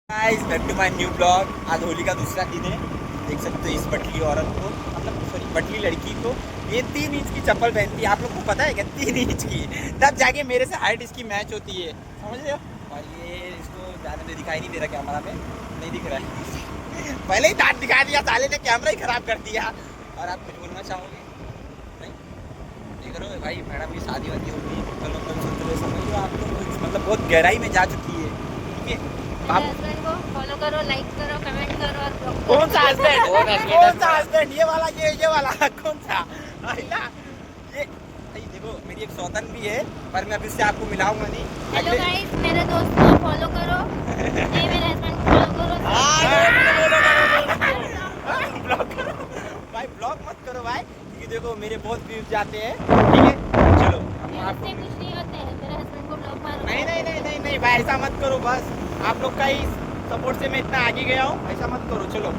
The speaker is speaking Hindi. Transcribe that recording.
Guys back to my new blog. आज होली का दूसरा दिन है। देख सकते हो इस बटली औरत को, मतलब सॉरी बटली लड़की को, ये 3 इंच की चप्पल पहनती है। आप लोग को पता है क्या 3 इंच की? तब जाके मेरे से हाइट इसकी मैच होती है, समझ रहे हो? और ये इसको ज़्यादा में दिखाई नहीं दे रहा, कैमरा में नहीं दिख रहा है। पहले ही दांत दिखा दिया साले ने, कैमरा ही खराब कर दिया। और आप कुछ बोलना चाहोगे? नहीं देख रहे हो भाई, मैडम की शादी वादी होगी, चलो कल सुनते समझ लो आप लोग, मतलब बहुत गहराई में जा चुकी है। ठीक है, आप हस्बैंड को फॉलो करो, लाइक करो, कमेंट करो और block करो। कौन सा हस्बैंड? कौन सा हस्बैंड? ये वाला, ये वाला कौन सा? आइला ये भाई देखो, मेरी एक सौतन भी है, पर मैं अभी से आपको मिलाऊंगा नहीं। हेलो गाइस, मेरे दोस्त को फॉलो करो, ये मेरे हस्बैंड को फॉलो करो। ब्लॉक करो भाई, ब्लॉक मत करो भाई, क्योंकि देखो मेरे बहुत व्यूज जाते हैं। ठीक है चलो, हम आपको इससे कुछ नहीं होते हैं, मेरे हस्बैंड को ब्लॉक मारो। नहीं भाई, ऐसा मत करो। बस आप लोग का ही सपोर्ट से मैं इतना आगे गया हूँ, ऐसा मत करो। चलो।